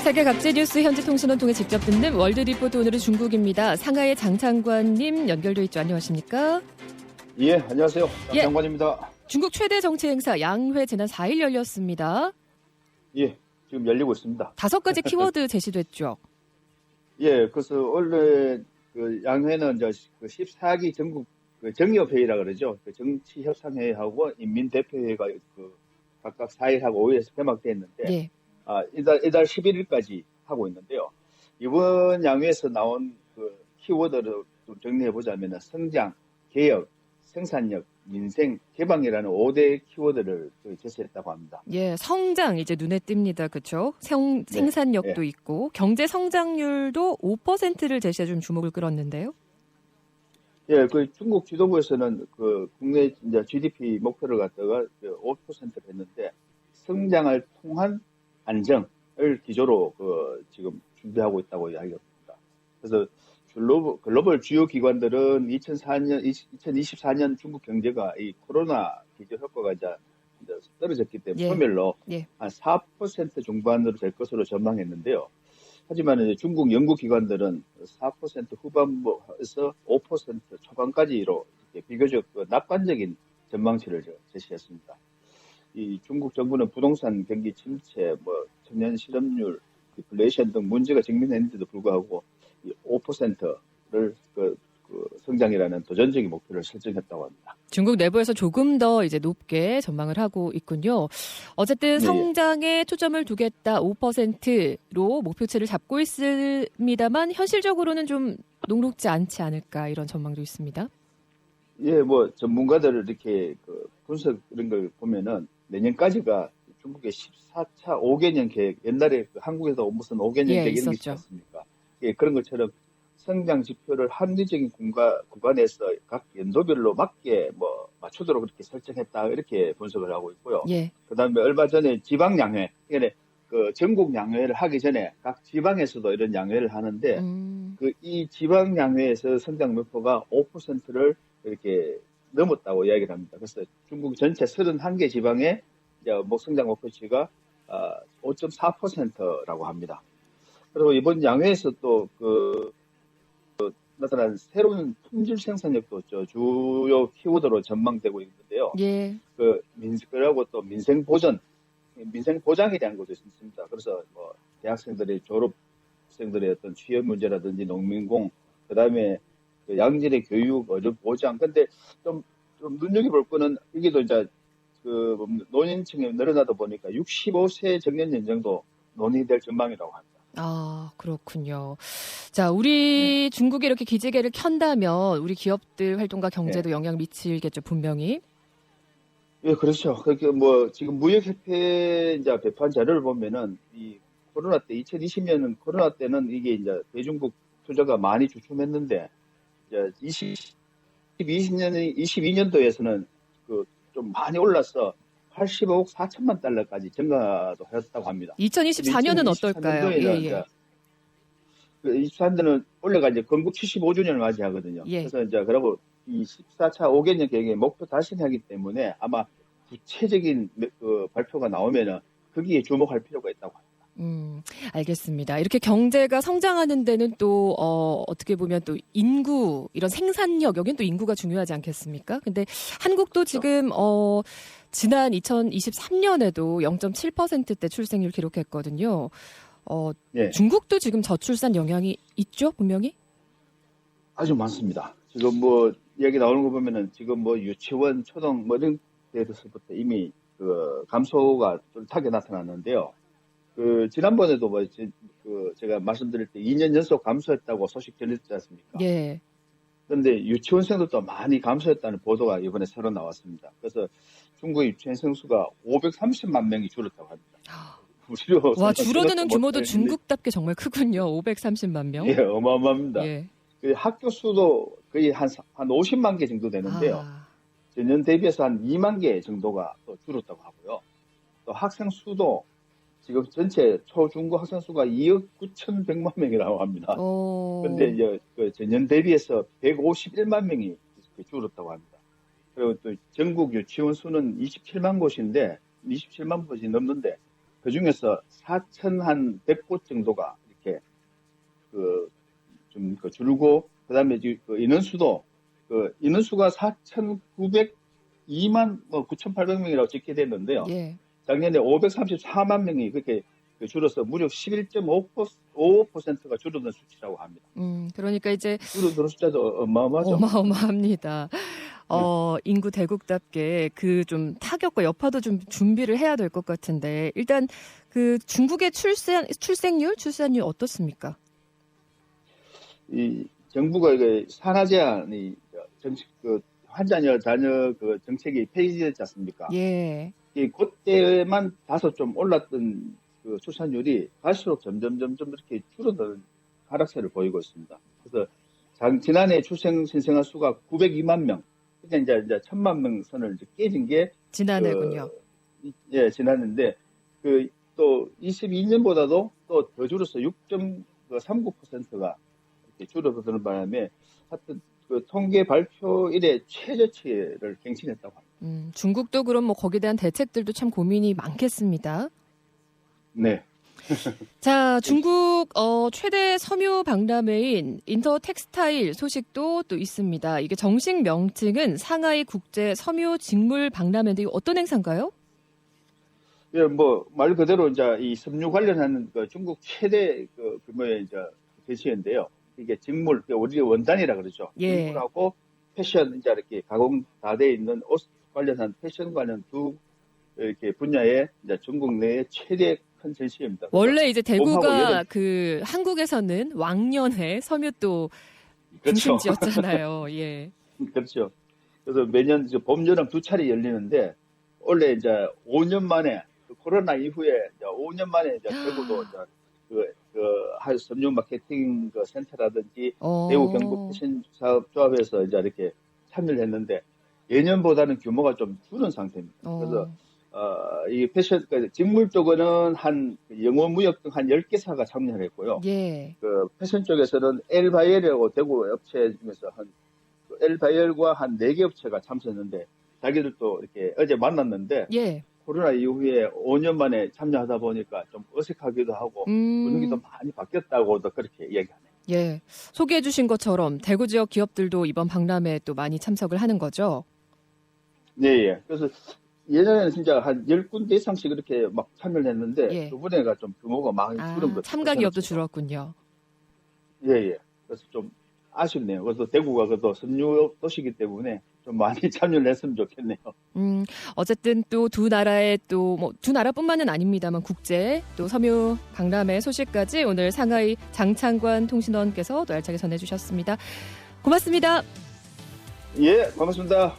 세계 각지 뉴스 현지 통신원 통해 직접 듣는 월드 리포트. 오늘은 중국입니다. 상하이 장창관님 연결돼 있죠. 안녕하십니까? 예, 안녕하세요. 장창관입니다. 중국 최대 정치 행사 양회 지난 4일 열렸습니다. 예, 지금 열리고 있습니다. 5가지 키워드 제시됐죠. 예, 그래서 원래 그 양회는 이제 그 14기 전국 그 정협회의라 그러죠. 그 정치협상회의하고 인민대표회의가 그 각각 4일하고 5일에서 개막됐는데, 예. 이달 11일까지 하고 있는데요. 이번 양회에서 나온 그 키워드를 좀 정리해 보자면 성장, 개혁, 생산력, 민생, 개방이라는 5대 키워드를 제시했다고 합니다. 예, 성장 이제 눈에 띕니다. 그렇죠? 생산력도 있고 경제 성장률도 5%를 제시해 준 주목을 끌었는데요. 예, 그 중국 지도부에서는 그 국내 이제 GDP 목표를 갖다가 5%를 했는데 성장을 통한 안정을 기조로 그 지금 준비하고 있다고 이야기합니다. 그래서 글로벌 주요 기관들은 2024년 중국 경제가 이 코로나 기저 효과가 이제 떨어졌기 때문에 소멸로 한 4% 중반으로 될 것으로 전망했는데요. 하지만 이제 중국 연구기관들은 4% 후반부에서 5% 초반까지로 비교적 낙관적인 전망치를 제시했습니다. 이 중국 정부는 부동산 경기 침체, 청년 실업률, 인플레이션 등 문제가 직면했는데도 불구하고 5%를 그 성장이라는 도전적인 목표를 설정했다고 합니다. 중국 내부에서 조금 더 이제 높게 전망을 하고 있군요. 어쨌든 성장에 초점을 두겠다 5%로 목표치를 잡고 있습니다만 현실적으로는 좀 녹록지 않지 않을까 이런 전망도 있습니다. 예, 전문가들 이렇게 그 분석 이런 걸 보면은 내년까지가 중국의 14차 5개년 계획, 옛날에 한국에서 무슨 5개년 계획 이런 게 있지 않습니까? 예, 그런 것처럼 성장 지표를 합리적인 구간에서 각 연도별로 맞게 맞추도록 그렇게 설정했다 이렇게 분석을 하고 있고요. 그다음에 얼마 전에 지방 양회, 그러니까 그 전국 양회를 하기 전에 각 지방에서도 이런 양회를 하는데 그 이 지방 양회에서 성장 목표가 5%를 이렇게 넘었다고 이야기를 합니다. 그래서 중국 전체 31개 지방의 성장 목표치가 5.4%라고 합니다. 그리고 이번 양회에서 또 나타난 새로운 품질 생산력도 주요 키워드로 전망되고 있는데요. 그리고 또 민생 보장에 대한 것도 있습니다. 그래서 대학생들의 졸업생들의 어떤 취업 문제라든지 농민공, 그다음에 양질의 교육, 의료 보장. 근데 좀 눈여겨볼 거는 이게 또 이제 노년층이 늘어나다 보니까 65세 정년 연장도 논의될 전망이라고 합니다. 아, 그렇군요. 자, 우리 중국이 이렇게 기지개를 켠다면 우리 기업들 활동과 경제도 영향 미치겠죠, 분명히. 예, 그렇죠. 그렇게 지금 무역협회 이제 배포한 자료를 보면은 이 코로나 때 2020년 코로나 때는 이게 이제 대중국 투자가 많이 주춤했는데 이제 22년도에서는 좀 많이 올라서 85억 4천만 달러까지 증가도 했다고 합니다. 2024년은 어떨까요? 24년도는 올해가 이제 건국 75주년을 맞이하거든요. 그래서 이제 그리고 이 14차 5개년 계획의 목표 달성하기 때문에 아마 구체적인 발표가 나오면은 거기에 주목할 필요가 있다고 합니다. 알겠습니다. 이렇게 경제가 성장하는 데는 또 어떻게 보면 또 인구, 이런 생산력, 여긴 또 인구가 중요하지 않겠습니까? 근데 한국도 지금 지난 2023년에도 0.7%대 출생률 기록했거든요. 중국도 지금 저출산 영향이 있죠, 분명히? 아주 많습니다. 지금 얘기 나오는 거 보면은 지금 유치원, 초등 이런 데서부터 이미 감소가 뚜렷하게 나타났는데요. 지난번에도 제가 말씀드릴 때 2년 연속 감소했다고 소식 전했지 않습니까? 그런데 유치원생들도 많이 감소했다는 보도가 이번에 새로 나왔습니다. 그래서 중국의 유치원생 수가 530만 명이 줄었다고 합니다. 와, 줄어드는 규모도 중국답게 정말 크군요. 530만 명. 예, 어마어마합니다. 학교 수도 거의 한 50만 개 정도 되는데요. 전년 대비해서 한 2만 개 정도가 또 줄었다고 하고요. 또 학생 수도 지금 전체 초중고 학생 수가 2억 9,100만 명이라고 합니다. 그런데 이제 전년 대비해서 151만 명이 줄었다고 합니다. 그리고 또 전국 유치원 수는 27만 곳인데 27만 곳이 넘는데 그 중에서 4,100곳 정도가 이렇게 좀 줄고, 그다음에 그 인원수가 4,902만 9,800명이라고 찍게 됐는데요. 예. 작년에 534만 명이 그렇게 줄어서 무려 11.5%가 줄어든 수치라고 합니다. 그러니까 이제 줄어든 숫자도 어마어마하죠. 어마어마합니다. 인구 대국답게 그 좀 타격과 여파도 좀 준비를 해야 될 것 같은데 일단 그 중국의 출산율 어떻습니까? 이 정부가 이게 산하 제한이 정책 환자녀 자녀 정책이 폐지됐지 않습니까? 예. 그때만 다소 좀 올랐던 그 출산율이 갈수록 점점 이렇게 줄어드는 하락세를 보이고 있습니다. 그래서 지난해 출생 신생아 수가 902만 명, 이제 1,000만 명 선을 이제 깨진 게 지난해군요. 예, 지났는데 또 22년보다도 또 더 줄어서 6.39%가 이렇게 줄어드는 바람에 하여튼 그 통계 발표 이래 최저치를 갱신했다고 합니다. 중국도 그럼 뭐 거기에 대한 대책들도 참 고민이 많겠습니다. 네. 자, 중국 최대 섬유 박람회인 인터텍스타일 소식도 또 있습니다. 이게 정식 명칭은 상하이 국제 섬유 직물 박람회인데 어떤 행사인가요? 예, 뭐 말 그대로 이제 이 섬유 관련하는 중국 최대 규모의 이제 전시회인데요. 이게 직물, 우리 원단이라 그러죠. 예. 직물하고 패션 이제 이렇게 가공 다 돼 있는 옷 관련한 패션 관련 두 이렇게 분야의 이제 중국 내의 최대 큰 전시회입니다. 원래 이제 대구가 그 한국에서는 왕년에 섬유 또 중심지였잖아요. 예. 그렇죠. 그래서 매년 이제 봄, 여름 두 차례 열리는데 원래 이제 5년 만에 코로나 이후에 이제 5년 만에 이제 대구도 이제 한 섬유 마케팅 센터라든지 대구 경북 패션 사업 조합에서 이제 이렇게 참여를 했는데 예년보다는 규모가 좀 줄은 상태입니다. 그래서 이 패션 직물 쪽에는 한 영어 무역 등 한 10개사가 참여를 했고요. 예. 그 패션 쪽에서는 엘바이엘이라고 대구 업체 중에서 엘바이엘과 한 4개 업체가 참여했는데 자기들도 이렇게 어제 만났는데 예. 코로나 이후에 5년 만에 참여하다 보니까 좀 어색하기도 하고 분위기도 많이 바뀌었다고도 그렇게 얘기하네요. 예. 소개해 주신 것처럼 대구 지역 기업들도 이번 박람회에 또 많이 참석을 하는 거죠? 네, 예. 그래서 예전에는 진짜 한 10군데 이상씩 이렇게 막 참여를 했는데 예. 이번에가 좀 규모가 많이 줄은 거죠. 참가 기업도 줄었군요. 예, 예. 그래서 좀 아쉽네요. 그래서 대구가 그래도 섬유 도시이기 때문에 좀 많이 참여를 했으면 좋겠네요. 어쨌든 또 두 나라의 또 뭐 두 나라뿐만은 아닙니다만 국제 또 섬유 박람회 소식까지 오늘 상하이 장창관 통신원께서 또 알차게 전해주셨습니다. 고맙습니다. 예, 고맙습니다.